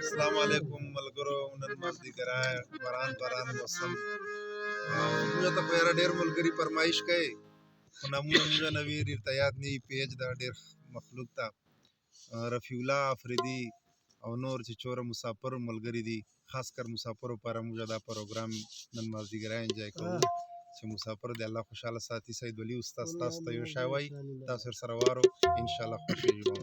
السلام علیکم ملګرو نن مازدیګرای باران موسم موږ ته په یاره ډېر ملګري فرمایش کوي خو نامونه موږ نه ویري ته یاد نه پیج دا ډېر مخلوق ته رفیع الله افریدي او نور چې چوره مسافر ملګري دي خاص کر مسافرو لپاره موږ دا پروګرام نن مازدیګرای انجوای کوو چې مسافر دی الله خوشحاله ساتي سید ولی استاد تاسو ته یو شی وایي تاسو سره وارو ان شاء الله خوشحالي به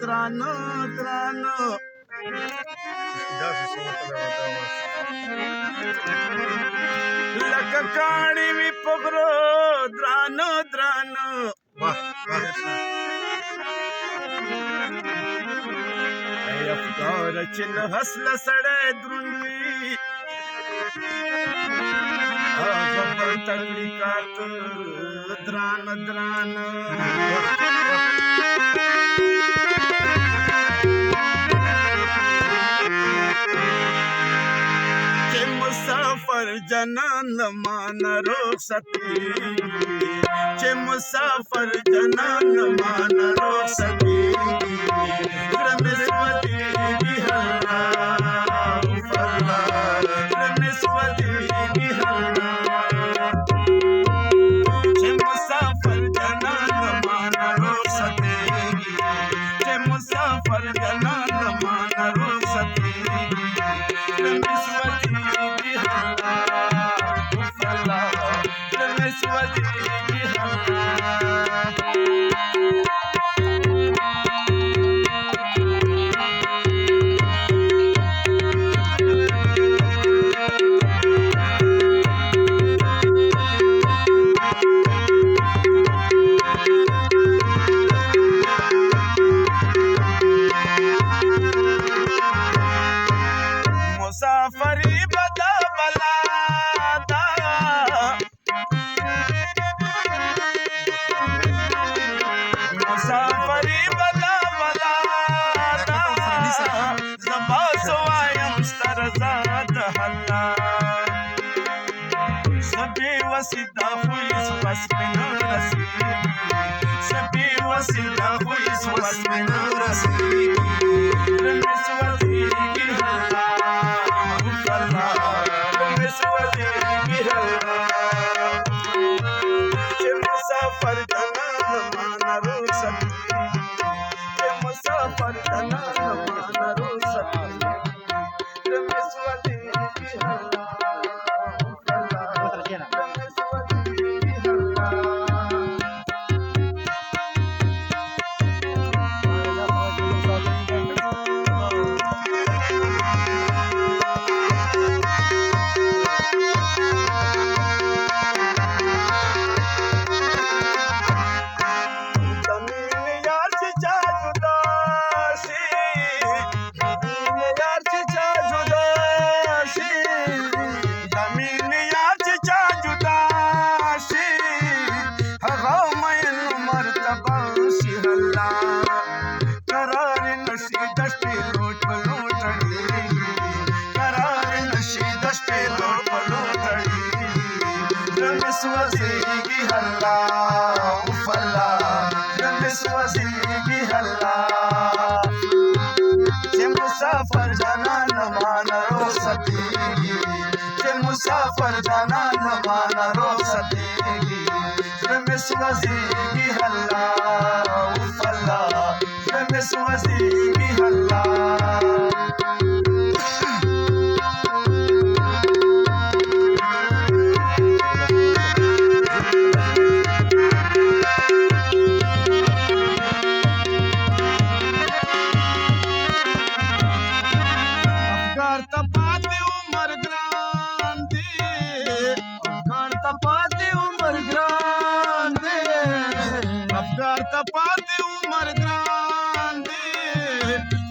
درانو درانو لکه کاڼي وي په غرو درانو درانو ای افکار چې له حسله سړی دروند وي هغه به تکړي کاته درانه درانه مسافر جنان مان رخصتی چې مسافر جنان مان رخصتی رمسوتی بهلا فلا رمسوتی بهلا چې مسافر جنان مان رخصتی چې مسافر جنان مان رخصتی رمسوتی مسافری بدا بلا دا مسافری بدا بلا دا زبا سوایم سترزاد حلا سبی وسیدا خویس واسمن رسی سبی وسیدا خویس واسمن رسی رمس وزیگی حلا مسافر جنان مان رخصتی مسافر جنان مان رخصتی رمسوتی بهلا وزیگی حلا افلا رمس وزیگی حلا چه مسافر جانان مان رخصتیگی چه مسافر جانان مان رخصتیگی رمس وزیگی حلا افلا رمس وزیگی حلا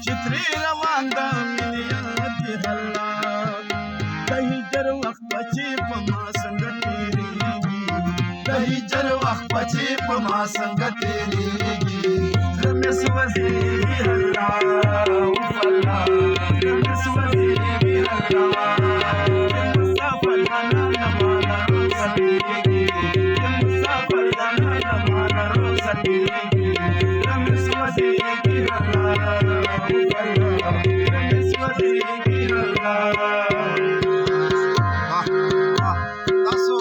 چتری روان د مینې دی حلا د هجر وخت چې په ما څنګه تیریږي د هجر وخت چې په ما څنګه تیریږي زمې سوځېږي حلا وفلا زمې سوځېږي حلا مسافر دانا نمانا روساتیږي مسافر دانا نمانا روساتیږي زمې سوځېږي حلا وفلا زمې سوځېږي حلا. تاسو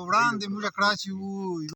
وړاندې موږ کړه چې